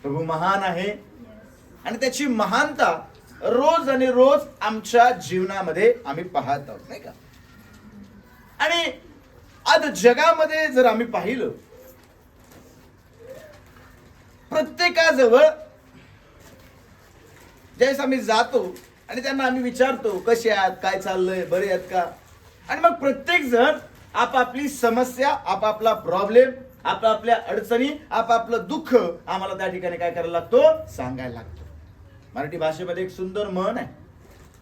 प्रभू महान आहे आणि त्याची महानता रोज आणि रोज आमच्या जीवनामध्ये आम्ही पाहत आहोत, नाही का? आणि आज जगामध्ये जर आम्ही पाहिलं, प्रत्येकाजवळ ज्यावेळेस आम्ही जातो आणि त्यांना आम्ही विचारतो कसे आहात, काय चाललंय, बरे आहेत का? आणि मग प्रत्येक जण आपापली समस्या, आपापला प्रॉब्लेम, आपापल्या अडचणी, आपापलं दुःख आम्हाला त्या ठिकाणी काय करायला लागतो, सांगायला लागतो. मराठी भाषेमध्ये एक सुंदर म्हण आहे,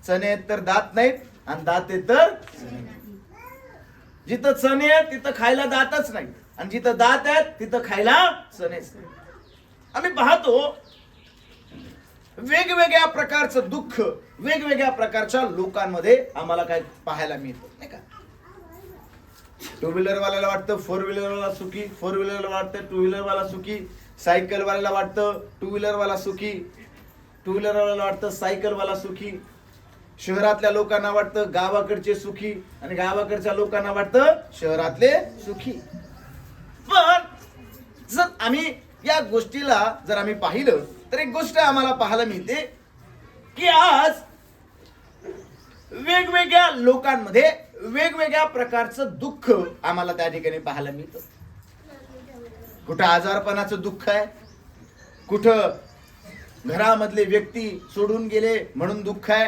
चणे आहेत तर दात नाहीत आणि दात आहेत तर जिथं चणे आहेत तिथं खायला दातच नाही आणि जिथं दात आहेत तिथं खायला चणेच नाही. आम्ही पाहतो वेगवेगळ्या प्रकारचं दुःख वेगवेगळ्या प्रकारच्या लोकांमध्ये आम्हाला काय पाहायला मिळतं, नाही का? टू व्हीलर वाल्याला वाटतं फोर व्हीलर वाला सुखी, फोर व्हीलर वाटतं टू व्हीलर वाला सुखी, सायकल वाल्याला वाटतं टू व्हीलर वाला सुखी, टू व्हीलर वाल्याला वाटतं सायकल वाला सुखी, शहरातल्या लोकांना वाटतं गावाकडचे सुखी आणि गावाकडच्या लोकांना वाटतं शहरातले सुखी. पण जर आम्ही या गोष्टीला जर आम्ही पाहिलं तर एक गोष्ट आम्हाला पाहायला मिळते की आज वेगवेगळ्या लोकांमध्ये वेगवेगळ्या प्रकारचं दुःख आम्हाला त्या ठिकाणी पाहायला मिळतं. कुठं आजारपणाचं दुःख आहे, कुठं घरामधले व्यक्ती सोडून गेले म्हणून दुःख आहे,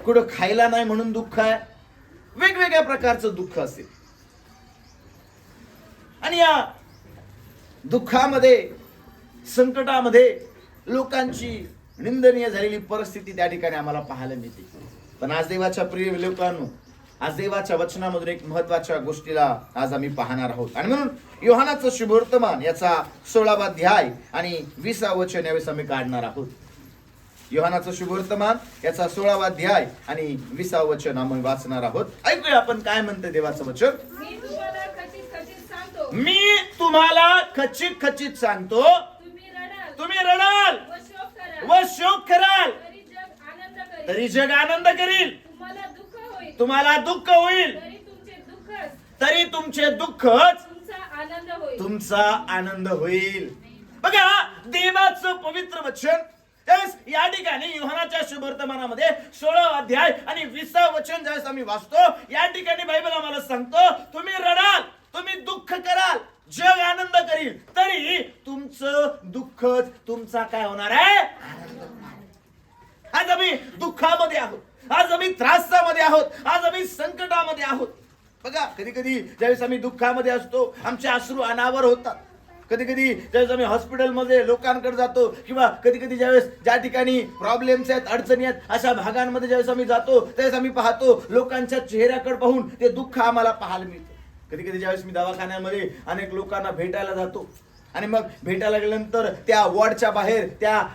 कुठं खायला नाही म्हणून दुःख आहे, वेगवेगळ्या प्रकारचं दुःख असेल. आणि या दुःखामध्ये संकटामध्ये लोकांची निंदनीय झालेली परिस्थिती त्या ठिकाणी आम्हाला पाहायला मिळते. पण आज देवाच्या प्रिय लोकांनो, आज देवाच्या वचनामधून एक महत्वाच्या गोष्टीला आज आम्ही पाहणार आहोत. आणि म्हणून योहानाचं शुभवर्तमान याचा 16वा अध्याय आणि 20वा वचन यावेळेस आम्ही काढणार आहोत. योहानाचं शुभवर्तमान याचा 16वा अध्याय आणि 20वा वचन आम्ही वाचणार आहोत. ऐकूया आपण काय म्हणते देवाचं वचन. मी तुम्हाला खचित खचित सांगतो, तुम्ही रडाल व शोक कराल तरी जग आनंद करील. तुम्हाला दुःख होईल तरी तुमचे दुःखच तुमचा आनंद होईल. बघा, देवाचं पवित्र वचन या ठिकाणी योहानाच्या शुभवर्तमानामध्ये 16वा अध्याय आणि 20वा वचन ज्यावेळेस आम्ही वाचतो, या ठिकाणी बायबल आम्हाला सांगतो तुम्ही रडाल, तुम्ही दुःख कराल, जग आनंद करील, तरी तुमचं दुःखच तुमचा काय होणार आहे, आनंद होणार आहे. आज आम्ही दुःखामध्ये आहोत, आज आम्ही त्रासामध्ये आहोत, आज आम्ही संकटामध्ये आहोत. बघा, कधी कधी ज्यावेळेस आम्ही दुःखामध्ये असतो आमचे अश्रू अनावर होतात. कधी कधी ज्यावेळेस आम्ही हॉस्पिटलमध्ये लोकांकडे जातो किंवा कधी कधी ज्यावेळेस ज्या ठिकाणी प्रॉब्लेम्स आहेत, अडचणी आहेत, अशा भागांमध्ये ज्यावेळेस आम्ही जातो त्यावेळेस आम्ही पाहतो लोकांच्या चेहऱ्याकडे पाहून ते दुःख आम्हाला पाहायला मिळतं. कधी कधी ज्यावेळेस मी दवाखान्यामध्ये अनेक लोकांना भेटायला जातो आणि मग भेटायला गेल्यानंतर त्या वॉर्डच्या बाहेर त्या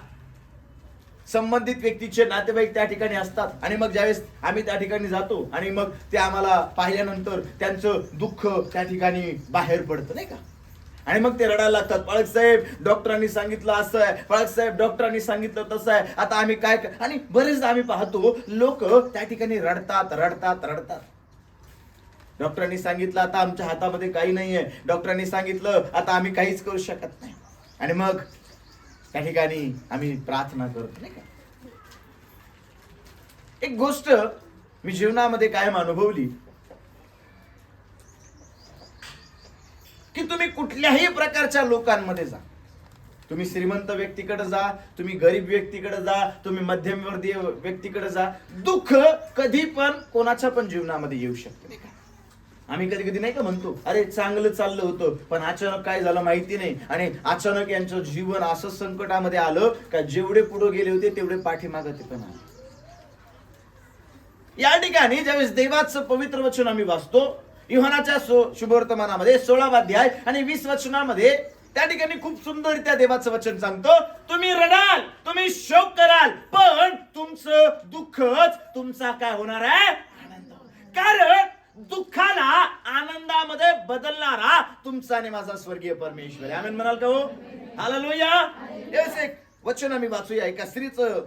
संबंधित व्यक्तीचे नातेवाईक त्या ठिकाणी असतात आणि मग ज्यावेळेस आम्ही त्या ठिकाणी जातो आणि मग ते आम्हाला पाहिल्यानंतर त्यांचं दुःख त्या ठिकाणी बाहेर पडतं, नाही का? आणि मग ते रडायला लागतात, पाळक साहेब डॉक्टरांनी सांगितलं असं आहे, पाळक साहेब डॉक्टरांनी सांगितलं तसं आहे, आता आम्ही काय. आणि बरेचदा आम्ही पाहतो लोक त्या ठिकाणी रडतात रडतात रडतात. डॉक्टरांनी सांगितलं आता आमच्या हातामध्ये काही नाहीये, डॉक्टरांनी सांगितलं आता आम्ही काहीच करू शकत नाही. आणि मग त्या ठिकाणी आम्ही प्रार्थना करतो, नाही का? एक गोष्ट मी जीवनामध्ये कायम अनुभवली की तुम्ही कुठल्याही प्रकारच्या लोकांमध्ये जा, तुम्ही श्रीमंत व्यक्तीकडे जा, तुम्ही गरीब व्यक्तीकडे जा, तुम्ही मध्यमवर्गीय व्यक्तीकडे जा, दुःख कधी पण कोणाच्या पण जीवनामध्ये येऊ शकते, नाही का? आम्ही कधी कधी नाही का म्हणतो, अरे चांगलं चाललं होतं पण अचानक काय झालं माहिती नाही आणि अचानक यांचं जीवन असं संकटामध्ये आलं का जेवढे पुढे गेले होते तेवढे पाठीमागे ते पण आले. या ठिकाणी ज्यावेळेस देवाचं पवित्र वचन आम्ही वाचतो योहानाच्या शुभवर्तमानामध्ये 16वा अध्याय आणि 20 वचनामध्ये त्या ठिकाणी खूप सुंदररित्या देवाचं वचन सांगतो, तुम्ही रडाल, तुम्ही शोक कराल, पण तुमचं दुःखच तुमचा काय होणार आहे, आनंद. कारण दुःखाला आनंदामध्ये बदलणारा तुमचा आणि माझा स्वर्गीय परमेश्वर आहे. आमेन म्हणाल का हो? हालेलुया. एक वचन आम्ही वाचूया, एका स्त्रीचं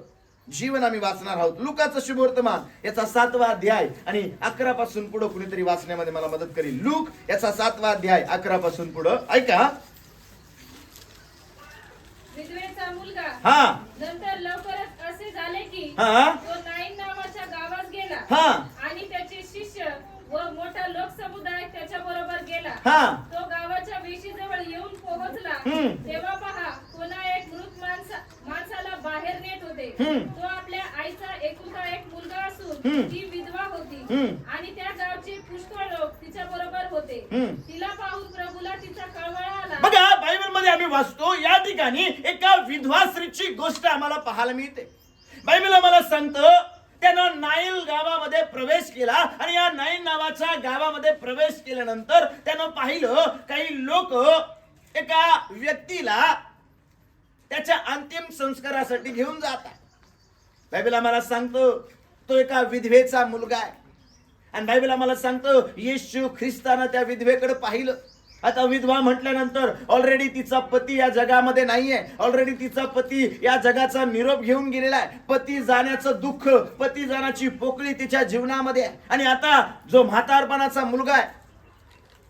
जीवन आम्ही वाचणार आहोत. लूकाचं शुभवर्तमान याचा 7वा अध्याय आणि 11 पासून पुढे कुणीतरी वाचण्यामध्ये मला मदत करेल. लूक याचा 7वा अध्याय 11 पासून पुढे ऐका. मुलगा. हा. नंतर लवकरच असे झाले की हा. तो नाईन नावाच्या गावात गेला. हा. आणि त्याचे शिष्य व मोठा लोकसमुदाय त्याच्या बरोबर गेला. हा. तो गावाच्या वेशीजवळ येऊन पोहोचला. तेव्हा पहा, कोणा एक मृत माणसाला बाहेर नेत होते. तो आपल्या आईचा एकुलता एक मुलगा असून ती विधवा होती. आणि त्या गावचे पुष्कळ लोक तिच्या बरोबर होते. तिला पाहून प्रभूला तिचा कळवळा आला. बघा, बायबल मध्ये आम्ही वाचतो, या ठिकाणी एका विधवा स्त्रीची गोष्ट आम्हाला पाहायला मिळते. बायबल आम्हाला सांगतं, त्यानं नाईल गावामध्ये प्रवेश केला आणि या नाईल नावाच्या गावामध्ये प्रवेश केल्यानंतर त्यानं पाहिलं काही लोक एका व्यक्तीला त्याच्या अंतिम संस्कारासाठी घेऊन जातात. बायबल आम्हाला सांगतो तो एका विधवेचा मुलगा आहे. आणि बायबल आम्हाला सांगतो येशू ख्रिस्तानं त्या विधवेकडे पाहिलं. आता विधवा म्हटल्यानंतर ऑलरेडी तिचा पती या जगामध्ये नाहीये. ऑलरेडी तिचा पती या जगाचा निरोप घेऊन गेलेला आहे. पती जाण्याचं दुःख, पती जाण्याची पोकळी तिच्या जीवनामध्ये आहे. आणि आता जो म्हातारपणाचा मुलगा आहे,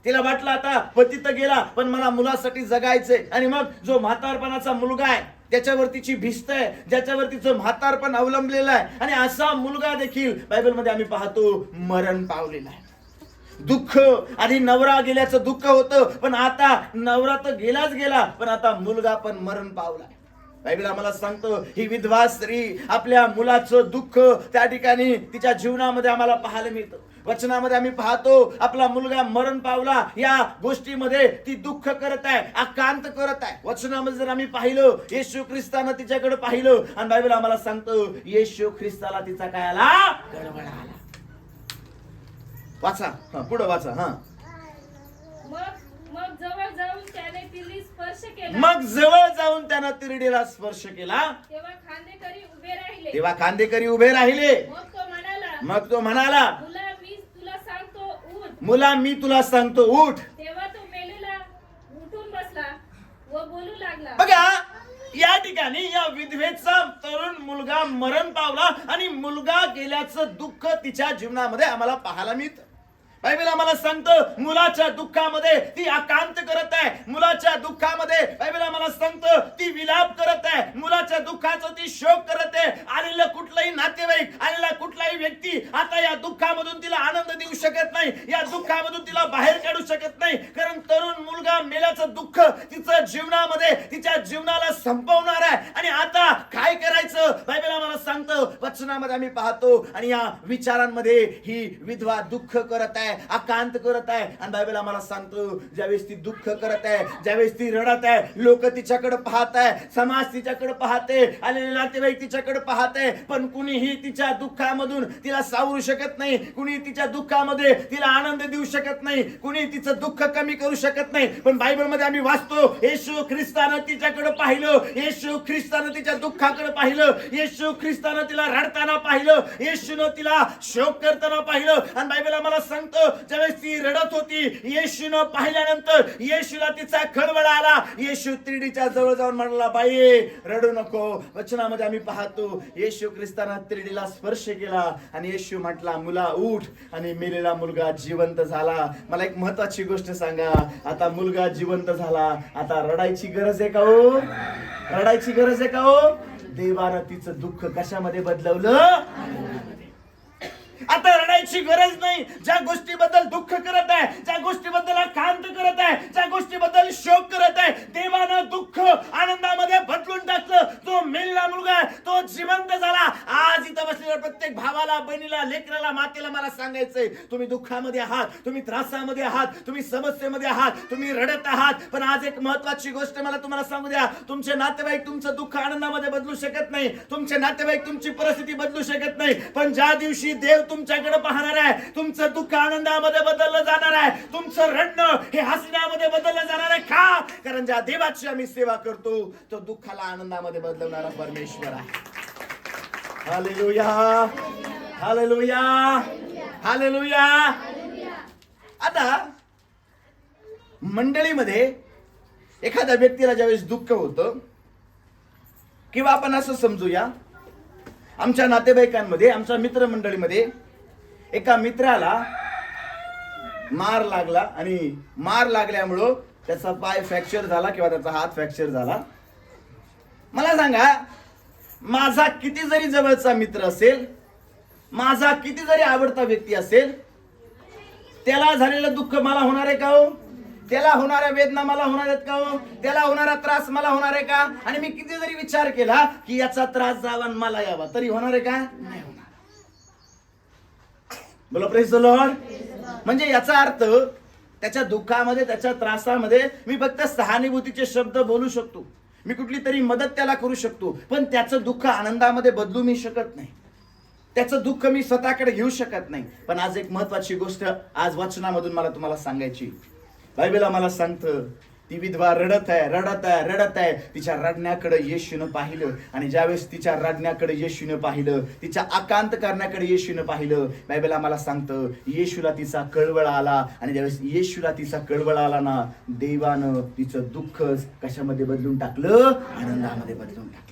तिला वाटलं आता पती तर गेला पण मला मुलासाठी जगायचंय. आणि मग जो म्हातारपणाचा मुलगा आहे त्याच्यावर तिची भिस्त आहे, ज्याच्यावर तिचं म्हातारपण अवलंबलेलं आहे. आणि असा मुलगा देखील बायबलमध्ये आम्ही पाहतो मरण पावलेला आहे. दुःख, आधी नवरा गेल्याचं दुःख होतं, पण आता नवरा तर गेलाच गेला, पण आता मुलगा पण मरण पावला. बायबल आम्हाला सांगतो ही विधवा स्त्री आपल्या मुलाचं दुःख त्या ठिकाणी तिच्या जीवनामध्ये आम्हाला पाहायला मिळतं. वचनामध्ये आम्ही पाहतो आपला मुलगा मरण पावला, या गोष्टीमध्ये ती दुःख करत आहे, आकांत करत आहे. वचनामध्ये जर आम्ही पाहिलं, येशू ख्रिस्तानं तिच्याकडे पाहिलं आणि बायबल आम्हाला सांगतो येशू ख्रिस्ताला तिचा काय आला, गडबड आला. वाचा, पुढे वाचा. हा. मग जवळ जाऊन त्याने तिला स्पर्श केला. मग जवळ जाऊन त्यानं तिरडीला स्पर्श केला. तेव्हा खांदेकरी उभे राहिले. तेव्हा खांदेकरी उभे राहिले. मग तो म्हणाला, मुला मी तुला सांगतो उठ. मुला मी तुला सांगतो उठ. तेव्हा तो मेलेला उठून बसला व बोलू लागला. बघा, या ठिकाणी या विधवेचा तरुण मुलगा मरण पावला आणि मुलगा गेल्याचं दुःख तिच्या जीवनामध्ये आम्हाला पाहायला मिळतं. बायबल आम्हाला सांगतं मुलाच्या दुःखामध्ये ती आकांत करत आहे. मुलाच्या दुःखामध्ये बायबल आम्हाला सांगतं ती विलाप करत आहे. मुलाच्या दुःखाचा ती शोक करत आहे. आलेला कुठलाही नातेवाईक, आलेला कुठलाही व्यक्ती आता या दुःखामधून तिला आनंद देऊ शकत नाही, या दुःखामधून तिला बाहेर काढू शकत नाही. कारण तरुण मुलगा मेल्याचं दुःख तिचं जीवनामध्ये तिच्या जीवनाला संपवणार आहे. आणि आता काय करायचं बायबल आम्हाला सांगतं, वचनामध्ये आम्ही पाहतो. आणि या विचारांमध्ये ही विधवा दुःख करत आहे, आकांत करत आहे. आणि बायबल आम्हाला सांगतो ज्यावेळेस ती दुःख करत आहे, ज्यावेळेस ती रडत आहे, लोक तिच्याकडे पाहत आहे, समाज तिच्याकडे पाहते, आलेले नातेवाईक तिच्याकडे पाहते, पण कुणीही तिच्या दुःखामधून तिला सावरू शकत नाही. कुणी तिच्या दुःखामध्ये तिला आनंद देऊ शकत नाही. कुणी तिचं दुःख कमी करू शकत नाही. पण बायबल मध्ये आम्ही वाचतो येशू ख्रिस्तानं तिच्याकडे पाहिलं, येशू ख्रिस्तानं तिच्या दुःखाकडे पाहिलं, येशू ख्रिस्तानं तिला रडताना पाहिलं, येशूनं तिला शोक करताना पाहिलं. आणि बायबल आम्हाला सांगतं ज्यावेळेस ती रडत होती, येशूनं पाहिल्यानंतर येशूला तिचा खळबळ आला. येशू तिरडीच्या जवळ जाऊन म्हणाला, बाई रडू नको. वचनामध्ये आम्ही पाहतो येशू ख्रिस्तानं तिरडीला स्पर्श केला आणि येशू म्हटला, मुला उठ. आणि मेलेला मुलगा जिवंत झाला. मला एक महत्वाची गोष्ट सांगा, आता मुलगा जिवंत झाला, आता रडायची गरज आहे का हो? रडायची गरज आहे का हो? देवानं तिचं दुःख कशामध्ये बदलवलं? आता रडायची गरज नाही. ज्या गोष्टीबद्दल दुःख करत आहे, ज्या गोष्टीबद्दल आकांत करत आहे, ज्या गोष्टीबद्दल शोक करत आहे, देवानं दुःख आनंदामध्ये बदलून टाकलं. तो मेलेला मुलगा तो जिवंत झाला. आज इथं बसलेल्या प्रत्येक भावाला, बहिणीला, लेकराला, मातेला मला सांगायचंय, तुम्ही दुःखामध्ये आहात, तुम्ही त्रासामध्ये आहात, तुम्ही समस्येमध्ये आहात, तुम्ही रडत आहात, पण आज एक महत्वाची गोष्ट मला तुम्हाला सांगू द्या. तुमचे नातेवाईक तुमचं दुःख आनंदामध्ये बदलू शकत नाही, तुमचे नातेवाईक तुमची परिस्थिती बदलू शकत नाही. पण ज्या दिवशी देव तुमच्याकडे पाहणार आहे, तुमचं दुःख आनंदामध्ये बदललं जाणार आहे, तुमचं रडणं हे हसण्यामध्ये बदललं जाणार आहे. का? कारण ज्या देवाची आम्ही सेवा करतो तो दुःखाला आनंदामध्ये बदलवणारा परमेश्वर आहे. Hallelujah, hallelujah, hallelujah. आता मंडळीमध्ये एखाद्या व्यक्तीला ज्यावेळेस दुःख होतं, किंवा आपण असं समजूया आमच्या नातेवाईकांमध्ये, आमच्या मित्रमंडळीमध्ये एका मित्राला मार लागला आणि मार लागल्यामुळं त्याचा पाय फ्रॅक्चर झाला किंवा त्याचा हात फ्रॅक्चर झाला. मला सांगा, माझा किती जरी जवळचा मित्र असेल, माझा किती जरी आवडता व्यक्ती असेल, त्याला झालेलं दुःख मला होणार आहे का हो? त्याला होणाऱ्या वेदना मला होणार आहेत का हो? त्याला होणारा त्रास मला होणार आहे का? आणि मी किती जरी विचार केला की याचा त्रास जावा आणि मला यावा, तरी होणार आहे का? नाही होणार. बोला प्रेज द लॉर्ड. म्हणजे याचा अर्थ त्याच्या दुःखामध्ये, त्याच्या त्रासामध्ये मी फक्त सहानुभूतीचे शब्द बोलू शकतो, मी कुठली तरी मदत त्याला करू शकतो, पण त्याचं दुःख आनंदामध्ये बदलू मी शकत नाही, त्याचं दुःख मी स्वतःकडे घेऊ शकत नाही. पण आज एक महत्वाची गोष्ट आज वचनामधून मला तुम्हाला सांगायची. बायबल आम्हाला सांगतं, ती विधवा रडत आहे. तिच्या रडण्याकडे येशूनं पाहिलं, आणि ज्यावेळेस तिच्या रडण्याकडे येशूनं पाहिलं, तिच्या आकांत करण्याकडे येशूनं पाहिलं, बायबल आम्हाला सांगतं येशूला तिचा कळवळ आला. आणि ज्यावेळेस येशूला तिचा कळवळ आला ना, देवानं तिचं दुःख कशामध्ये बदलून टाकलं? आनंदामध्ये बदलून टाकलं.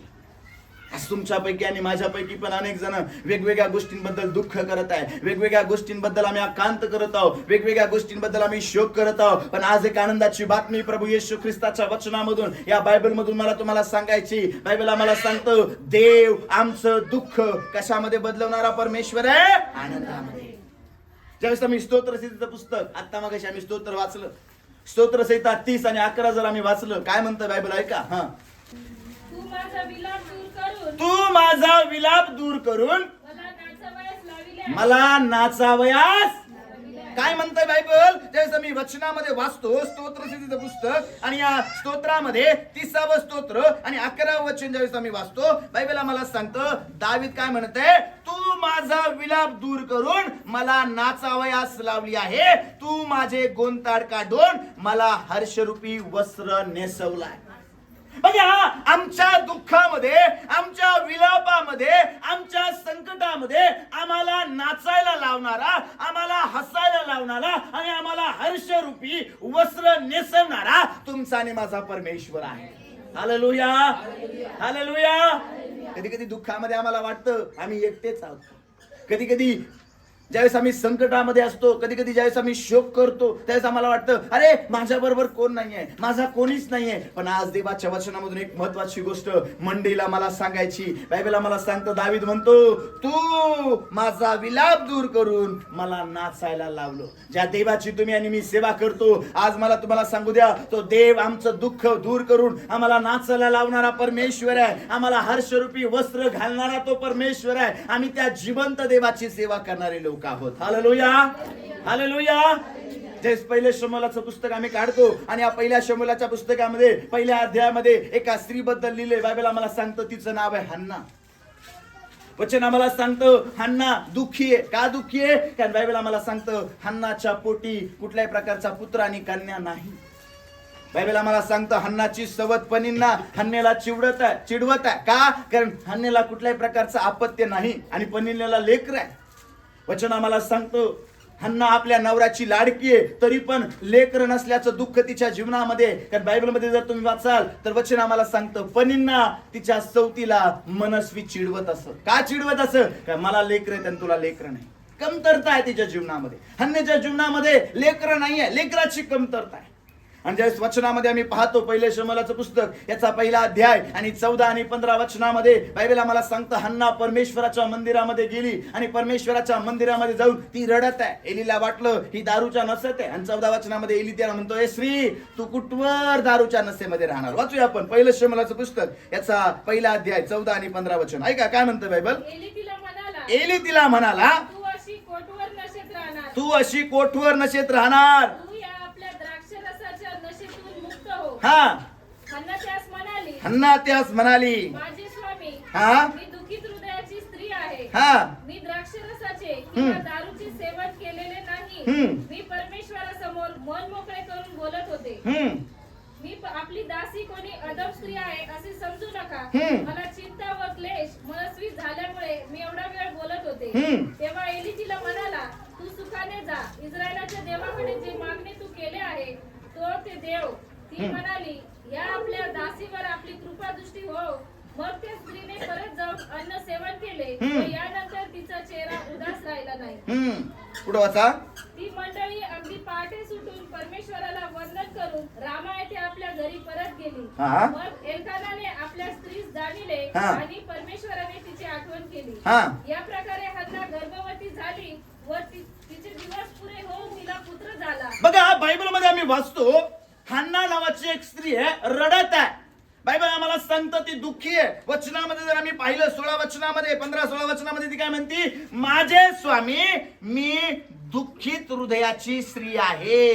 आज तुमच्यापैकी आणि माझ्यापैकी पण अनेक जण वेगवेगळ्या गोष्टींबद्दल दुःख करत आहे, वेगवेगळ्या गोष्टींबद्दल आम्ही आकांत करत आहोत, वेगवेगळ्या गोष्टींबद्दल आम्ही शोक करत आहोत. पण आज एक आनंदाची बातमी प्रभू येशू ख्रिस्ताच्या वचनामधून, या बायबल मधून मला तुम्हाला सांगायची. बायबल आम्हाला सांगतं, देव आमचं दुःख कशामध्ये बदलवणारा परमेश्वर आहे? आनंदामध्ये. ज्यावेळेस आम्ही स्तोत्रसंहितेचं पुस्तक, आता मग आम्ही स्तोत्र वाचलं, स्तोत्रसंहिता 30 आणि 11 जर आम्ही वाचलं, काय म्हणतं बायबल ऐका. तू माझा विलाप दूर करून मला नाचावयास. काय म्हणतंय बायबल? ज्यावेळेस आम्ही वचनामध्ये वाचतो स्तोत्रसंहितेचं पुस्तक, आणि या स्तोत्रामध्ये 30वं स्तोत्र आणि 11वं वचन ज्यावेळेस आम्ही वाचतो, बायबल आम्हाला सांगतं, दावीद काय म्हणतंय? तू माझा विलाप दूर करून मला नाचावयास लावली आहे, तू माझे गोंताड काढून मला हर्षरूपी वस्त्र नेसवलाय. बघा, आमच्या दुःखामध्ये, आमच्या विलापामध्ये, आमच्या संकटामध्ये आम्हाला नाचायला लावणारा, आम्हाला हसायला लावणारा आणि आम्हाला हर्षरूपी वस्त्र नेसवणारा तुमचा आणि माझा परमेश्वर आहे. Hallelujah, hallelujah. कधी कधी दुःखामध्ये आम्हाला वाटतं आम्ही एकटेच आहोत. कधी कधी ज्यावेळेस आम्ही संकटामध्ये असतो, कधी कधी ज्यावेळेस आम्ही शोक करतो, त्यावेळेस आम्हाला वाटतं अरे माझ्या बरोबर कोण नाहीये, माझा कोणीच नाहीये. पण आज देवाच्या वचनामधून एक महत्वाची गोष्ट मंडळीला मला सांगायची. बायबल आम्हाला सांगतो, दावीद म्हणतो, तू माझा विलाप दूर करून मला नाचायला लावलो. ज्या देवाची तुम्ही आणि मी सेवा करतो, आज मला तुम्हाला सांगू द्या, तो देव आमचं दुःख दूर करून आम्हाला नाचायला लावणारा परमेश्वर आहे, आम्हाला हर्षरूपी वस्त्र घालणारा तो परमेश्वर आहे. आम्ही त्या जिवंत देवाची सेवा करणारे लोक आहोत. Hallelujah, hallelujah. जे पहिले शमूएलाचं पुस्तक आम्ही काढतो, आणि या पहिल्या शमूएलाच्या पुस्तकामध्ये पहिल्या अध्यायामध्ये एका स्त्रीबद्दल लिहिले. बायबल आम्हाला सांगतं तिचं नाव आहे हन्ना. वचन आम्हाला सांगतं हन्ना दुःखी आहे. का दुःखी आहे? कारण बायबल आम्हाला सांगतं हन्नाच्या पोटी कुठल्याही प्रकारचा पुत्र आणि कन्या नाही. बायबल आम्हाला सांगतं हन्नाची सवत पनींना हन्नेला चिडवत आहे. का? कारण हन्नेला कुठल्याही प्रकारचं अपत्य नाही आणि पनीला लेकर आहे. वचन आम्हाला सांगतो हन्ना आपल्या नवऱ्याची लाडकी आहे, तरी पण लेकर नसल्याचं दुःख तिच्या जीवनामध्ये. कारण बायबलमध्ये जर तुम्ही वाचाल तर वचन आम्हाला सांगतं पनींना तिच्या सवतीला मनस्वी चिडवत असत. का चिडवत असं? का मला लेकर आहे आणि तुला लेकर नाही. कमतरता आहे तिच्या जीवनामध्ये. हन्नेच्या जीवनामध्ये लेकर नाहीये, लेकराची कमतरता आहे. आणि ज्यावेळेस वचनामध्ये आम्ही पाहतो पहिले शमूएलाचं पुस्तक याचा पहिला अध्याय आणि 14 आणि 15 वचनामध्ये बायबल आम्हाला सांगतं हन्ना परमेश्वराच्या मंदिरामध्ये गेली, आणि परमेश्वराच्या मंदिरामध्ये जाऊन ती रडत आहे. एलीला वाटलं ही दारूच्या नशेत आहे, आणि 14 वचनामध्ये एली त्याला म्हणतो, ए स्त्री, तू कुठवर दारूच्या नशेमध्ये राहणार? वाचूया आपण पहिलं शमूएलाचं पुस्तक याचा पहिला अध्याय 14 आणि 15 वचन. ऐका काय म्हणतं बायबल. एली तिला म्हणाला, तू अशी कोठवर नशेत राहणार. हन्ना त्यास म्हणाली, माझे स्वामी, हा, मी दुःखित हृदयाची स्त्री आहे. हा, मी द्राक्षरसाचे किंवा दारूचे सेवन केलेले नाही. मी परमेश्वरासमोर मन मोकळे करून बोलत होते. मी आपली दासी कोणी अदम स्त्री आहे असे समजू नका. मला चिंता व क्लेश मनस्वी झाल्यामुळे मी एवढा वेळ बोलत होते. तेव्हा एली तिला म्हणाला, तू सुखाने जा. इस्रायलाच्या देवाकडे जे मागणे तू केले आहे तो ते देव. ती म्हणाली, या आपल्या दासीवर आपली कृपा दृष्टी हो. मग त्या स्त्रीने परत जाऊन अन्न सेवन केले. यानंतर तिचा चेहरा उदास राहिला नाही. पुढे वाचा. ती मंडळी अगदी पहाटे सुटून परमेश्वराला वंदन करून रामा येथे आपल्या घरी परत गेली. मग एल्कानाने आपल्या स्त्रीस जाणिले हा. आणि परमेश्वराने तिची आठवण केली. हा. या प्रकारे हन्ना गर्भवती झाली व तिचे दिवस पुरे होऊन तिला पुत्र झाला. बघा, बायबल मध्ये आम्ही वाचतो, हन्ना नावाची एक स्त्री आहे, रडत आहे. बायबल आम्हाला सांगतं ती दुःखी आहे. वचनामध्ये जर आम्ही पाहिलं 16 वचनामध्ये, 15-16 वचनामध्ये ती काय म्हणती, माझे स्वामी, मी दुःखित हृदयाची स्त्री आहे.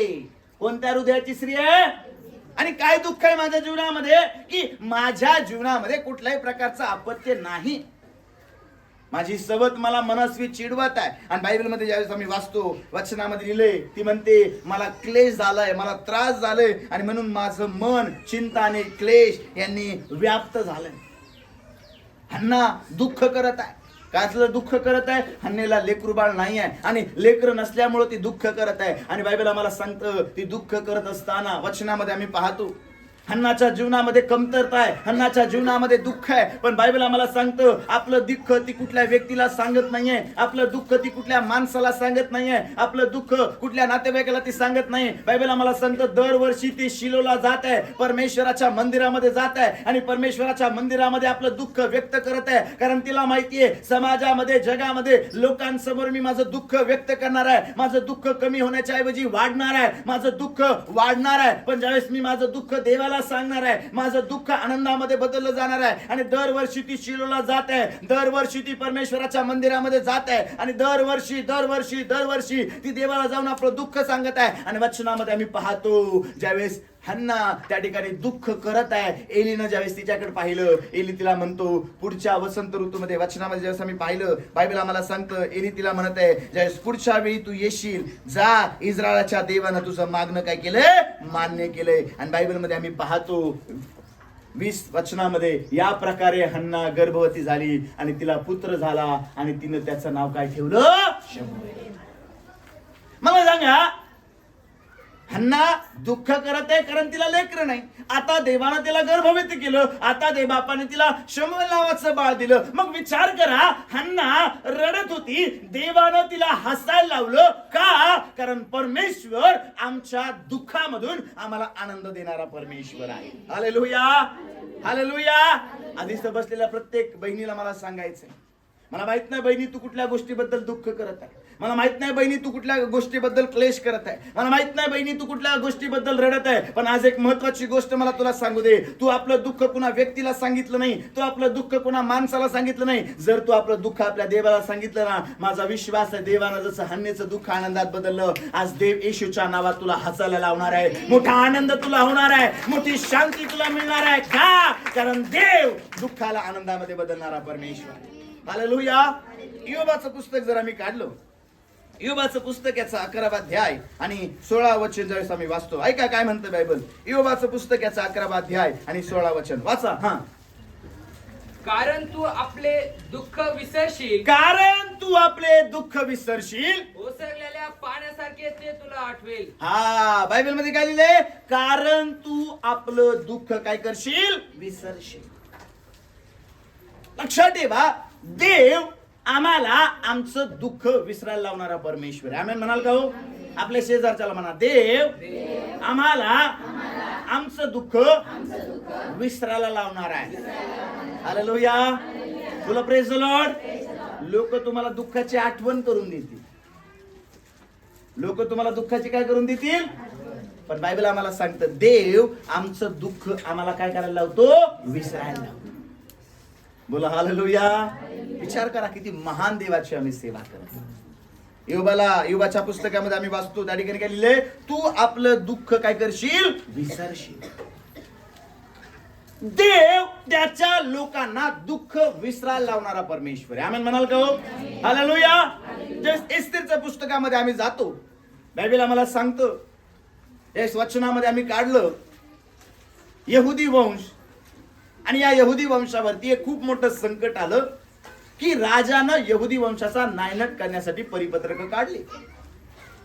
कोणत्या हृदयाची स्त्री आहे? आणि काय दुःख आहे माझ्या जीवनामध्ये, की माझ्या जीवनामध्ये कुठल्याही प्रकारचं अपत्य नाही. माझी सवत मला मनस्वी चिडवत आहे. आणि बायबलमध्ये ज्यावेळेस आम्ही वाचतो, वचनामध्ये लिहिले, ती म्हणते मला क्लेश झालाय, मला त्रास झालाय, आणि म्हणून माझं मन चिंता आणि क्लेश यांनी व्याप्त झालंय. हन्ना दुःख करत आहे. काचलं दुःख करत आहे? हन्नेला लेकरूबाळ नाही आहे आणि लेकर नसल्यामुळे ती दुःख करत आहे. आणि बायबल आम्हाला सांगतं, ती दुःख करत असताना वचनामध्ये आम्ही पाहतो हन्नाच्या जीवनामध्ये कमतरता आहे, हन्नाच्या जीवनामध्ये दुःख आहे. पण बायबल आम्हाला सांगतं, आपलं दुःख ती कुठल्या व्यक्तीला सांगत नाहीये, आपलं दुःख ती कुठल्या माणसाला सांगत नाहीये, आपलं दुःख कुठल्या नातेवाईकाला ती सांगत नाही. बायबल आम्हाला सांगतं, दरवर्षी ती शिलोला जात आहे, परमेश्वराच्या मंदिरामध्ये जात आहे आणि परमेश्वराच्या मंदिरामध्ये आपलं दुःख व्यक्त करत आहे. कारण तिला माहितीये, समाजामध्ये, जगामध्ये लोकांसमोर मी माझं दुःख व्यक्त करणार आहे, माझं दुःख कमी होण्याच्या ऐवजी वाढणार आहे, माझं दुःख वाढणार आहे. पण ज्यावेळेस मी माझं दुःख देवाला सांगणार आहे, माझं दुःख आनंदामध्ये बदललं जाणार आहे. आणि दरवर्षी ती शिलोला जात आहे, दरवर्षी ती परमेश्वराच्या मंदिरामध्ये जात आहे आणि दरवर्षी ती देवाला जाऊन आपलं दुःख सांगत आहे. आणि वचनामध्ये आम्ही पाहतो, ज्यावेळेस हन्ना त्या ठिकाणी दुःख करत आहे, एलीनं ज्यावेळेस तिच्याकडे पाहिलं, एली तिला म्हणतो, पुढच्या वसंत ऋतूमध्ये, वचनामध्ये ज्यावेळेस आम्ही पाहिलं, बायबल आम्हाला सांगतं, एली तिला म्हणत आहे, ज्यावेळेस पुढच्या वेळी तू येशील, जा, इस्रायलाच्या देवानं तुझं मागणं काय केलंय, मान्य केलंय. आणि बायबलमध्ये आम्ही पाहतो 20 वचनामध्ये, या प्रकारे हन्ना गर्भवती झाली आणि तिला पुत्र झाला आणि तिनं त्याचं नाव काय ठेवलं, शमूएल. मला सांगा, हन्ना दुःख करत आहे कारण तिला लेकर नाही. आता देवानं तिला गर्भवती केलं, आता देवबापाने तिला शमूएल नावाचं बाळ दिलं. मग विचार करा, हन्ना रडत होती, देवानं तिला हसायला लावलं. का? कारण परमेश्वर आमच्या दुःखामधून आम्हाला आनंद देणारा परमेश्वर आहे. Hallelujah, hallelujah. आधीच बसलेल्या प्रत्येक बहिणीला मला सांगायचंय, मला माहित नाही बहिणी तू कुठल्या गोष्टीबद्दल दुःख करत आहे, मला माहित नाही बहिणी तू कुठल्या गोष्टीबद्दल क्लेश करत आहे, मला माहित नाही बहिणी तू कुठल्या गोष्टीबद्दल रडत आहे. पण आज एक महत्वाची गोष्ट मला तुला सांगू दे, तू आपलं दुःख कुणा व्यक्तीला सांगितलं नाही, तू आपलं दुःख कुणा माणसाला सांगितलं नाही. जर तू आपलं दुःख आपल्या देवाला सांगितलं ना, माझा विश्वास आहे, देवानं जसं हन्नेचं दुःख आनंदात बदललं, आज देव येशूच्या नावात तुला हसायला लावणार आहे, मोठा आनंद तुला होणार आहे, मोठी शांती तुला मिळणार आहे. का? कारण देव दुःखाला आनंदामध्ये बदलणारा परमेश्वर आहे. हालेलुया. इयोबाचं पुस्तक जर आम्ही काढलं, इयोबाचं पुस्तक याचा 11वा अध्याय आणि 16 वचन ज्यावेळेस आम्ही वाचतो, ऐका काय म्हणतं बायबल. इयोबाचं पुस्तक याचा 11वा अध्याय आणि 16 वचन वाचा. हा. कारण तू आपले दुःख विसरशील, कारण तू आपले दुःख विसरशील, ओसरलेल्या पाण्यासारखे ते तुला आठवेल. हा, बायबल मध्ये काय लिहिलंय? कारण तू आपलं दुःख काय करशील, विसरशील. लक्षात ठेवा, देव आम्हाला आमचं दुःख विसरायला लावणारा परमेश्वर आहे. आमेन म्हणाल का हो? आपल्या शेजारच्याला म्हणा, देव आम्हाला आमचं दुःख विसरायला लावणार आहे. हालेलुया. तुला प्रेज द लॉर्ड. लोक तुम्हाला दुःखाची आठवण करून देतील, लोक तुम्हाला दुःखाची काय करून देतील, पण बायबल आम्हाला सांगतं, देव आमचं दुःख आम्हाला काय करायला लावतो, विसरायला लावतो. बोला हालेलुया. विचार करा, किती महान देवाची आम्ही सेवा करतो. इयोबाच्या पुस्तकामध्ये आम्ही वाचतो, त्या ठिकाणी काय लिहिलंय, तू आपलं दुःख काय करशील, विसरशील. देव त्याच्या लोकांना दुःख विसरायला लावणारा परमेश्वर आहे. आमेन म्हणाल का हो? हालेलुया. एस्तेरच्या पुस्तकामध्ये आम्ही जातो, बायबल आम्हाला सांगतं, या वचनामध्ये आम्ही काढलं, यहुदी वंश, आणि या यहुदी वंशावरती एक खूप मोठं संकट आलं की राजानं यहुदी वंशाचा नायनाट करण्यासाठी परिपत्रक काढले.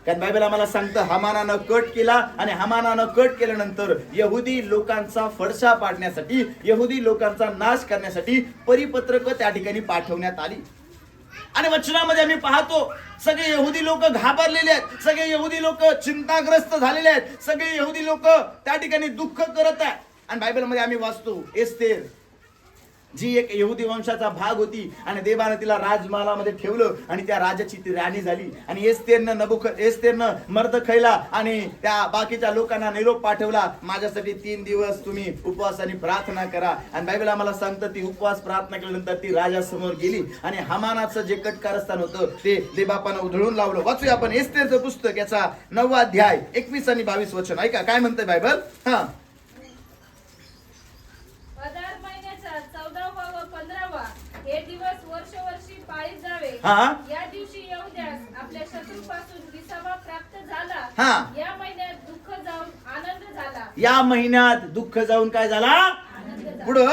कारण बायबल आम्हाला सांगतं, हामानानं कट केला आणि हामानानं कट केल्यानंतर यहुदी लोकांचा फडशा पाडण्यासाठी, यहुदी लोकांचा नाश करण्यासाठी परिपत्रक त्या ठिकाणी पाठवण्यात आली. आणि वचनामध्ये आम्ही पाहतो, सगळे यहुदी लोक घाबरलेले आहेत, सगळे यहुदी लोक चिंताग्रस्त झालेले आहेत, सगळे यहुदी लोक त्या ठिकाणी दुःख करत आहेत. आणि बायबलमध्ये आम्ही वाचतो, एस्तेर जी एक यहुदी वंशाचा भाग होती आणि देवाने तिला राजमहालामध्ये ठेवलं आणि त्या राजाची ती राणी झाली. आणि एस्तेरनं मर्दखैला आणि त्या बाकीच्या लोकांना निरोप पाठवला, माझ्यासाठी 3 दिवस तुम्ही उपवास आणि प्रार्थना करा. आणि बायबल आम्हाला सांगतं ती उपवास प्रार्थना केल्यानंतर ती राजासमोर गेली आणि हामानाचं जे कटकारस्थान होतं ते देवबापानं उधळून लावलं. वाचूया आपण एस्तेरचं पुस्तक याचा 9वा अध्याय 21 आणि 22 वचन. ऐका काय म्हणतंय बायबल. हा, अदार महिन्याचा 14वा व 15वा हे दिवस वर्षोवर्षी पाळीत जावे. हा. या दिवशी यहुद्यास आपल्या शत्रूपासून विसावा प्राप्त झाला. हा. या महिन्यात दुःख जाऊन आनंद झाला. या महिन्यात दुःख जाऊन काय झाला, आनंद झाला. पुढं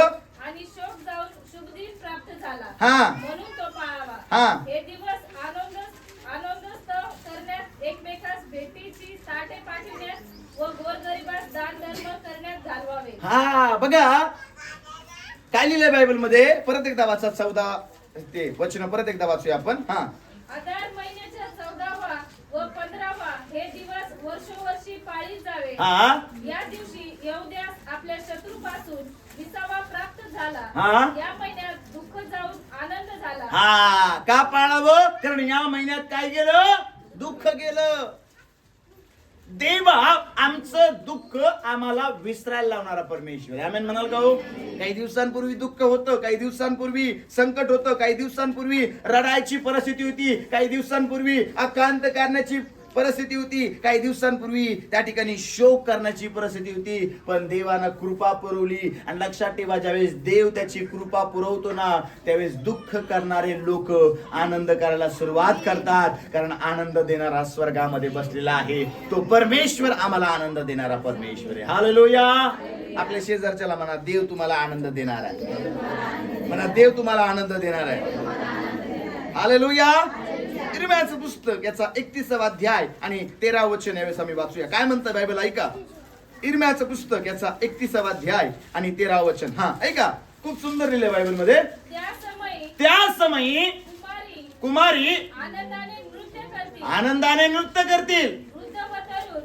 आणि शोक जाऊन शुभदिन प्राप्त झाला. हा. म्हणून तो पाळावा. हा. हे दिवस आनंदोत्सव करण्यात, एकमेकास भेटीची ताटे पाठविण्यात व गोरगरिबास दान धर्म करण्यात घालवावे. हा, बघा काय लिहिलंय बायबल मध्ये. परत एकदा वाचा 14 ते वचन परत एकदा वाचूया आपण. हा, अदार महिन्याच्या 14वा व 15वा हे दिवस वर्षोवर्षी पाळीत जावे. हा. या दिवशी यहुद्यास आपल्या शत्रूपासून विसावा प्राप्त झाला. हा. या महिन्यात दुःख जाऊन आनंद झाला. हा, का पाळावं, कारण या महिन्यात काय गेलं, दुःख गेलं. देवा आमचं दुःख आम्हाला विसरायला लावणारा परमेश्वर. आमेन म्हणाल का हो. काही दिवसांपूर्वी दुःख होतं, काही दिवसांपूर्वी संकट होतं, काही दिवसांपूर्वी रडायची परिस्थिती होती, काही दिवसांपूर्वी आकांत करण्याची परिस्थिती होती, काही दिवसांपूर्वी त्या ठिकाणी शोक करण्याची परिस्थिती होती. पण देवानं कृपा पुरवली. आणि लक्षात ठेवा, ज्यावेळेस देव त्याची कृपा पुरवतो ना त्यावेळेस दुःख करणारे लोक आनंद करायला सुरुवात करतात. कारण आनंद देणारा स्वर्गामध्ये बसलेला आहे. तो परमेश्वर आम्हाला आनंद देणारा परमेश्वर आहे. हालेलुया. आपल्या शेजारच्याला म्हणा, देव तुम्हाला आनंद देणार आहे. म्हणा, देव तुम्हाला आनंद देणार आहे. हालेलुया. इर्म्याचं पुस्तक याचा 31वा अध्याय आणि 13 वचन यावेळेस आम्ही वाचूया. काय म्हणतं बायबल, ऐका. इर्म्याचं पुस्तक याचा 31वा अध्याय आणि 13 वचन. हा, ऐका. खूप सुंदर लिहिलंय बायबल मध्ये. त्या समयी कुमारी आनंदाने नृत्य करतील.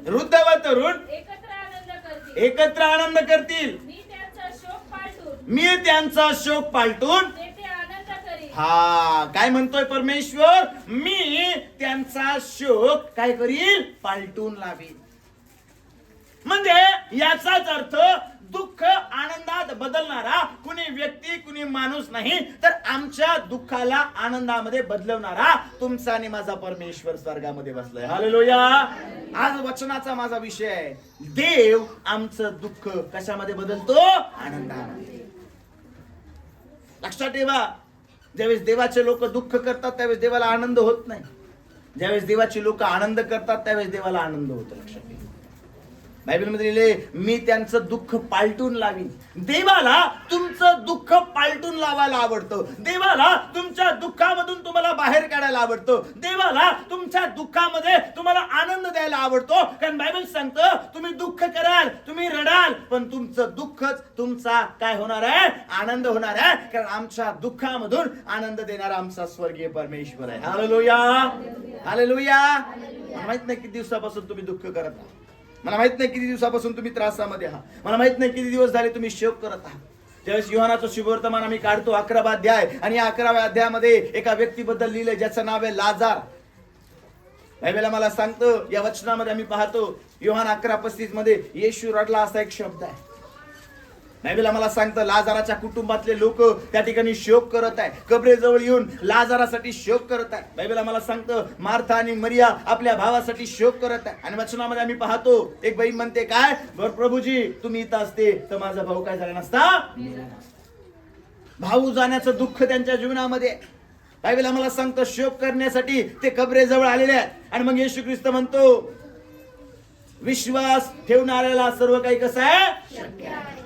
वृद्ध व तरुण एकत्र आनंद करतील. मी त्यांचा शोक पालटून हा, काय म्हणतोय परमेश्वर, मी त्यांचा शोक काय करील, पालटून लावीन. म्हणजे याचाच अर्थ दुःख आनंदात बदलणारा कुणी व्यक्ती, कुणी माणूस नाही, तर आमच्या दुःखाला आनंदामध्ये बदलवणारा तुमचा आणि माझा परमेश्वर स्वर्गामध्ये बसलाय. हालेलुया. आज वचनाचा माझा विषय आहे, देव आमचं दुःख कशामध्ये बदलतो, आनंदामध्ये. लक्षात ठेवा, ज्यावेळेस देवाचे लोक दुःख करतात त्यावेळेस देवाला आनंद होत नाही. ज्यावेळेस देवाची लोक आनंद करतात त्यावेळेस देवाला आनंद होतो. लक्षात ठेवा, बायबलमध्ये लिहिले, मी त्यांचं दुःख पालटून लावीन. देवाला तुमचं दुःख पालटून लावायला आवडतं. देवाला तुमच्या दुःखामधून तुम्हाला बाहेर काढायला आवडतं. देवाला तुमच्या दुःखामध्ये तुम्हाला आनंद द्यायला आवडतो. कारण बायबल सांगतं, तुम्ही दुःख कराल, तुम्ही रडाल, पण तुमचं दुःखच तुमचा काय होणार आहे, आनंद होणार आहे. कारण आमच्या दुःखामधून आनंद देणारा आमचा स्वर्गीय परमेश्वर आहे. हालेलुया. हालेलुया. माहित नाही किती दिवसापासून तुम्ही दुःख करत आहात. मला माहित नाही किती दिवसापासून तुम्ही त्रासामध्ये आहात. मला माहित नाही किती दिवस झाले तुम्ही शोक करत आहात. ज्यावेळेस योहानाचं शुभवर्तमान आम्ही काढतो 11वा अध्याय, आणि या 11व्या अध्यायामध्ये एका व्यक्तीबद्दल लिहिलंय ज्याचं नाव आहे लाजार. बायबल मला सांगतं, या वचनामध्ये आम्ही पाहतो योहान 11:35 मध्ये येशू रडला असा एक शब्द आहे. बायबल आम्हाला सांगतं, लाजाराच्या कुटुंबातले लोक त्या ठिकाणी शोक करत आहे. कबरेजवळ येऊन लाजारासाठी शोक करत आहे. बायबल आम्हाला सांगतं, मार्था आणि मरिया आपल्या भावासाठी शोक करत आहे. आणि वचनामध्ये आम्ही पाहतो एक बहीण म्हणते, काय प्रभूजी तुम्ही इथं असते तर माझा भाऊ काय झाला नसता. भाऊ जाण्याचं दुःख त्यांच्या जीवनामध्ये. बायबल आम्हाला सांगतं, शोक करण्यासाठी ते कबरेजवळ आलेले आहेत. आणि मग येशू ख्रिस्त म्हणतो, विश्वास ठेवणाऱ्याला सर्व काही कसं आहे, शक्य आहे.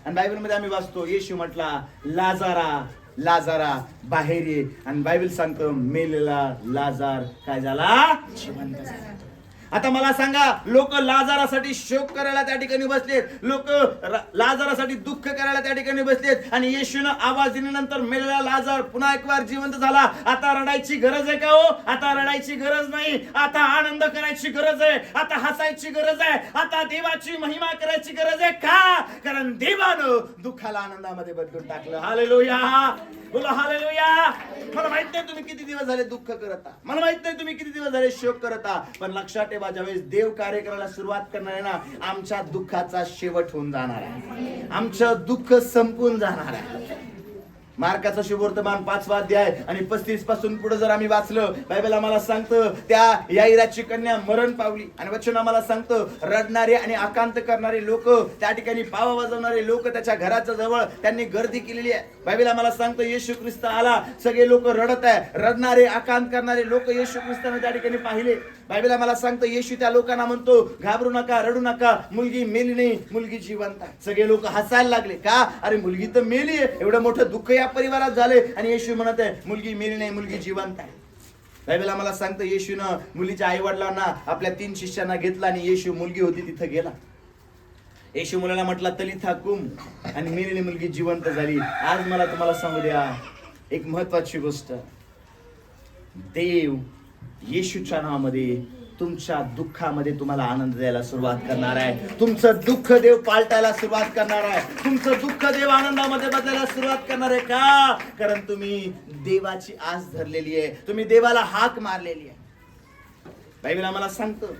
आणि बायबल मध्ये आम्ही वाचतो, येशू म्हटला, लाजारा लाजारा बाहेर ये. आणि बायबल सांगतो, मेलेला लाजार काय झाला, जिवंत झाला. आता मला सांगा, लोक लाजारासाठी शोक करायला त्या ठिकाणी बसलेत, लोक लाजारासाठी दुःख करायला त्या ठिकाणी बसलेत, आणि येशूनं आवाज दिल्यानंतर मेलेला लाजार पुन्हा एक वार जिवंत झाला. आता रडायची गरज आहे का हो? आता रडायची गरज नाही. आता आनंद करायची गरज आहे. आता हसायची गरज आहे. आता देवाची महिमा करायची गरज आहे. का? कारण देवानं दुःखाला आनंदामध्ये बदलून टाकलं. हालेलुया, बोला हालेलुया. मला माहित नाही तुम्ही किती दिवस झाले दुःख करता, मला माहित नाही तुम्ही किती दिवस झाले शोक करता, पण लक्षात ठेवा, ज्यावेळेस देव कार्य करायला सुरुवात करणार आहे ना, आमच्या दुःखाचा शेवट होऊन जाणार आहे. आमचं दुःख संपून जाणार आहे. मार्काचं शुभवर्तमान 5वा अध्याय आणि 35 पासून पुढे जर आम्ही वाचलं, बायबल आम्हाला सांगतं त्या याईराची कन्या मरण पावली, आणि वचन आम्हाला सांगतं रडणारे आणि आकांत करणारे लोक, त्या ठिकाणी पावा वाजवणारे लोक त्याच्या घराच्या जवळ त्यांनी गर्दी केलेली आहे. बायबल आम्हाला सांगतं येशू ख्रिस्त आला, सगळे लोक रडत आहे, रडणारे आकांत करणारे लोक येशू ख्रिस्ताने त्या ठिकाणी पाहिले. बायबल आम्हाला सांगतं येशू त्या लोकांना म्हणतो, घाबरू नका, रडू नका, मुलगी मेली नाही, मुलगी जिवंत आहे. सगळे लोक हसायला लागले. का? अरे मुलगी तर मेली आहे, एवढं मोठं दुःख या परिवारात झाले, आणि येशू म्हणत आहे मुलगी मेली नाही, मुलगी जिवंत आहे. बायबल आम्हाला सांगतं येशूनं मुलीच्या आई वडिलांना, आपल्या 3 शिष्यांना घेतला, आणि येशू मुलगी होती तिथं गेला. येशू मुलाला म्हटला तलिथा कुम, आणि मेलेली मुलगी जिवंत झाली. आज मला तुम्हाला सांगू द्या एक महत्वाची गोष्ट, देव येशूच्या नावामध्ये तुमच्या दुःखामध्ये तुम्हाला आनंद द्यायला सुरुवात करणार आहे. तुमचं दुःख देव पालटायला सुरुवात करणार आहे. तुमचं दुःख देव आनंदामध्ये बदलायला सुरुवात करणार आहे. का? कारण तुम्ही देवाची आस धरलेली आहे, तुम्ही देवाला हाक मारलेली आहे. बायबल आम्हाला सांगतं,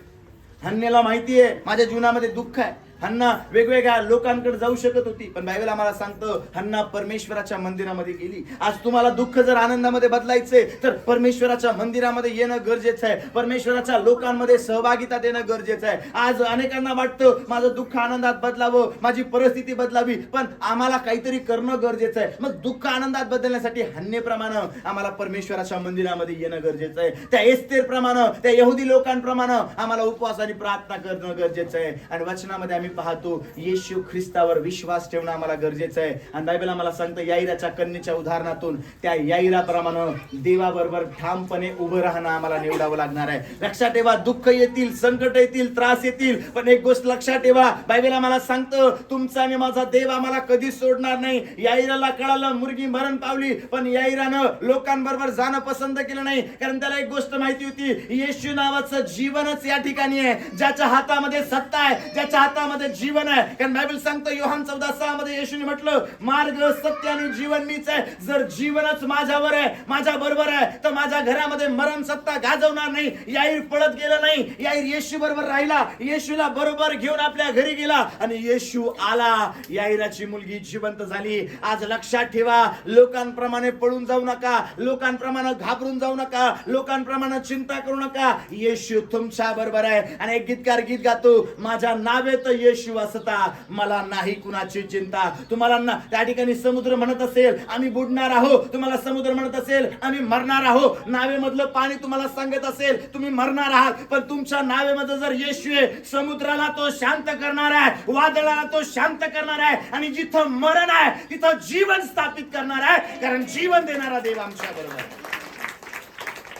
हन्नेला माहिती आहे माझ्या जीवनामध्ये दुःख आहे. हन्ना वेगवेगळ्या लोकांकडे जाऊ शकत होती, पण बायबल आम्हाला सांगतं हन्ना परमेश्वराच्या मंदिरामध्ये गेली. आज तुम्हाला दुःख जर आनंदामध्ये बदलायचे तर परमेश्वराच्या मंदिरामध्ये येणं गरजेचं आहे. परमेश्वराच्या लोकांमध्ये सहभागिता देणं गरजेचं आहे. आज अनेकांना वाटतं माझं दुःख आनंदात बदलावं, माझी परिस्थिती बदलावी, पण आम्हाला काहीतरी करणं गरजेचं आहे. मग दुःख आनंदात बदलण्यासाठी हन्नेप्रमाणे आम्हाला परमेश्वराच्या मंदिरामध्ये येणं गरजेचं आहे. त्या एस्तेर प्रमाणे, त्या यहुदी लोकांप्रमाणे आम्हाला उपवास आणि प्रार्थना करणं गरजेचं आहे. आणि वचनामध्ये पाहतो येशू ख्रिस्तावर विश्वास ठेवणं आम्हाला गरजेचं आहे. आणि बायबल आम्हाला सांगतं याईराच्या कन्येच्या उदाहरणातून त्या याईराप्रमाणे देवाबरोबर ठामपणे उभं राहणं आम्हाला निवडावं लागणार आहे. लक्षात ठेवा, दुःख येतील, संकट येतील, त्रास येतील, पण एक गोष्ट लक्षात ठेवा, बायबल आम्हाला सांगतं तुमचा आणि माझा देव आम्हाला कधीच सोडणार नाही. याईराला कळालं मुलगी मरण पावली, पण याईरानं लोकांबरोबर जाणं पसंत केलं नाही, कारण त्याला एक गोष्ट माहिती होती, येशू नावाचं जीवनच या ठिकाणी आहे, ज्याच्या हातामध्ये सत्ता आहे, ज्याच्या हातामध्ये जीवन आहे. कारण बायबल सांगतो योहान 14:6 मध्ये येशूने म्हटलं मार्ग, सत्य आणि जीवन मीच आहे. जर जीवनच माझ्यावर आहे, माझ्या बरोबर आहे, तर माझ्या घरामध्ये मरण सत्ता गाजवणार नाही. याईर पळत गेला नाही, याईर येशू बरोबर राहिला, येशूला बरोबर घेऊन आपल्या घरी गेला, आणि येशू आला, याईराची मुलगी जिवंत झाली. आज लक्षात ठेवा, लोकांप्रमाणे पळून जाऊ नका, लोकांप्रमाणे घाबरून जाऊ नका, लोकांप्रमाणे चिंता करू नका. येशू तुमच्या बरोबर आहे. आणि एक गीतकार गीत गातो, माझ्या नावे तर येशू असता, मला नाही कुणाची चिंता. तुम्हाला त्या ठिकाणी समुद्र म्हणत असेल आम्ही बुडणार आहोत, तुम्हाला समुद्र म्हणत असेल आम्ही मरणार आहोत, नावेमधलं पाणी तुम्हाला सांगत असेल तुम्ही मरणार आहात, पण तुमच्या नावेमध्ये जर येशू आहे, समुद्राला तो शांत करणार आहे, वादळाला तो शांत करणार आहे, आणि जिथं मरण आहे तिथं जीवन स्थापित करणार आहे, कारण जीवन देणारा देव आमच्या बरोबर आहे.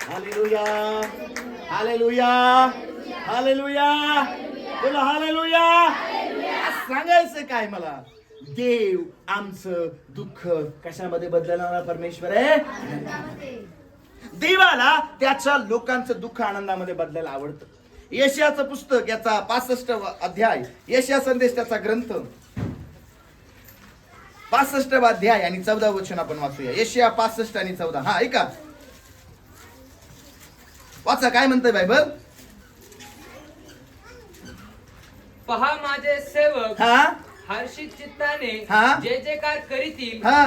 हालेलुया, हालेलुया, हालेलुया, बोला हालेलुया. सांगायचं काय मला, देव आमचं दुःख कशामध्ये बदलणारा परमेश्वर आहे. देवाला त्याच्या लोकांचं दुःख आनंदामध्ये बदलायला आवडतं. यशाचं पुस्तक याचा 65वा अध्याय, यशया संदेश त्याचा ग्रंथ 65वा अध्याय आणि 14 वचन आपण वाचूया. यशया 65 आणि 14. हा ऐका, वाचा काय म्हणतंय बायबल. पहा माझे सेवक हा हर्षित चित्ताने हा. जय जयकार करीतील, हा.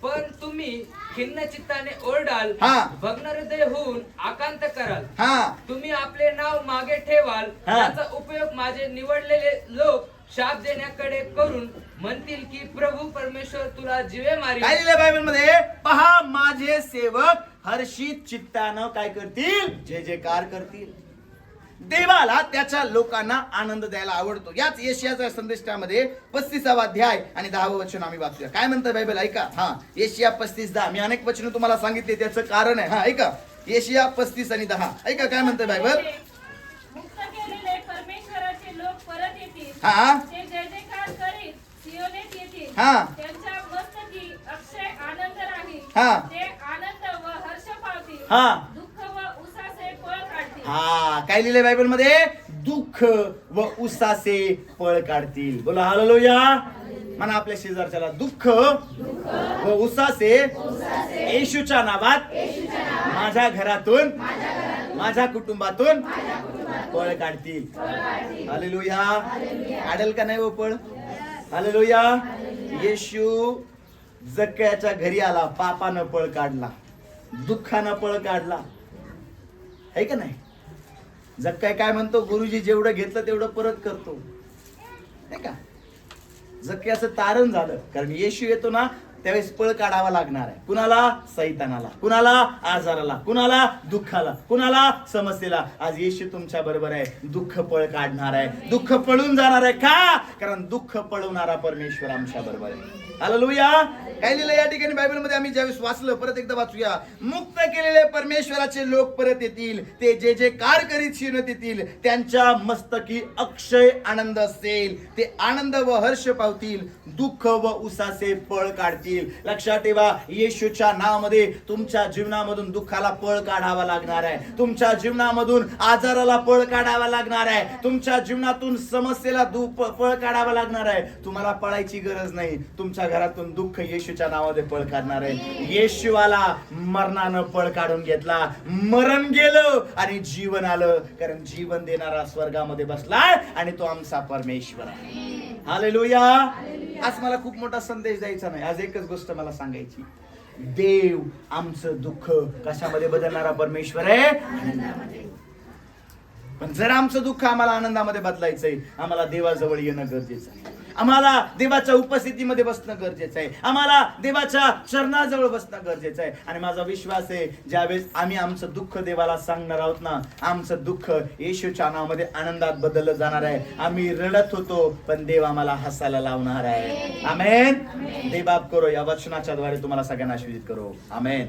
पण तुम्ही खिन्न चित्ताने ओरडाल, हा. भग्न हृदय होऊन आकांत कराल. हा. तुम्ही आपले नाव मागे ठेवाल, हा. त्याचा उपयोग माझे निवडलेले लोक शाप देण्याकडे करून म्हणतील की प्रभू परमेश्वर तुला जीवे मारी. काय लिहिलंय बायबल मध्ये, पहा माझे सेवक हर्षित चित्तानं काय करतील, जय जयकार करतील. देवाला त्याच्या लोकांना आनंद द्यायला आवडतो. याच यशाच्या संदेशामध्ये 35वा अध्याय आणि 10वं वचन आम्ही वाचूया. काय म्हणतं बायबल ऐका. हा, यशया 35:10. मी अनेक वचन तुम्हाला सांगितले, त्याचं कारण आहे. हा ऐका, यशया 35 आणि 10 ऐका काय म्हणतं बायबल. मुक्त हा ते जय जयकार करीत सियोनेत येतील. हा. त्यांच्या मस्तकी अक्षय आनंद राहील. हा. ते आनंद व हर्ष पावतील. हा. दुःख व उसासे पळ काढतील. हा, काय लिहिलंय बायबल मध्ये? दुःख व उसासे पळ काढतील. बोला हालेलुया. म्हणा आपल्या शेजारच्याला, दुःख व उसासे येशूच्या नावात माझ्या घरातून, माझ्या कुटुंबातून पळ काढतील. हालेलुया. काढेल का नाही वो पळ? हालेलुया. येशू जक्कयाच्या घरी आला, पापानं पळ काढला, दुःखानं पळ काढला, है का नाही? जक्कय काय म्हणतो? गुरुजी जेवढं घेतलं तेवढं परत करतो, नाही का? जक्कयाचं तारण झालं, कारण येशू येतो ना त्यावेळेस पळ काढावा लागणार आहे. कुणाला? सैतानाला. कुणाला? आजाराला. कुणाला? दुःखाला. कुणाला? समस्येला. आज येशू तुमच्या बरोबर आहे, दुःख पळ काढणार आहे, दुःख पळून जाणार आहे. का? कारण दुःख पळवणारा परमेश्वर आमच्या बरोबर आहे. हालेलुया. काय लिहिलं या ठिकाणी बायबल मध्ये? आम्ही ज्यावेळेस वाचलं, परत एकदा वाचूया. मुक्त केलेले परमेश्वराचे लोक परत येतील, ते जे जे कार करीत शिरत येतील, त्यांच्या मस्तकी अक्षय आनंद असेल. ते आनंद व हर्ष पावतील, दुःख व उसासे पळ काढतील. लक्षात ठेवा, येशूच्या नावामध्ये तुमच्या जीवनामधून दुःखाला पळ काढावा लागणार आहे, तुमच्या जीवनामधून आजाराला पळ काढावा लागणार आहे, तुमच्या जीवनातून समस्येला पळ काढावा लागणार आहे. तुम्हाला पळायची गरज नाही, तुमच्या घरातून दुःख येशूच्या नावामध्ये पळ काढणार आहे. येशूवाला मरणानं पळ काढून घेतला, मरण गेलं आणि जीवन आलं, कारण जीवन देणारा स्वर्गामध्ये बसलाय आणि तो आमचा परमेश्वर आहे. हालेलुया. आज मला खूप मोठा संदेश द्यायचा नाही, आज एकच गोष्ट मला सांगायची. देव आमचं दुःख कशामध्ये बदलणारा परमेश्वर आहे? आनंदामध्ये. पण जर आमचं दुःख आम्हाला आनंदामध्ये बदलायचंय, आम्हाला देवाजवळ येणं गरजेचं आहे, आम्हाला देवाच्या उपस्थितीमध्ये बसणं गरजेचं आहे, आम्हाला देवाच्या चरणाजवळ बसणं गरजेचं आहे. आणि माझा विश्वास आहे, ज्यावेळेस आम्ही आमचं दुःख देवाला सांगणार आहोत ना, आमचं दुःख येशूच्या नावामध्ये आनंदात बदललं जाणार आहे. आम्ही रडत होतो, पण देव आम्हाला हसायला लावणार आहे. आमेन. देव बाप करो, या वचनाच्या द्वारे तुम्हाला सगळ्यांना आशीर्वादित करो. आमेन.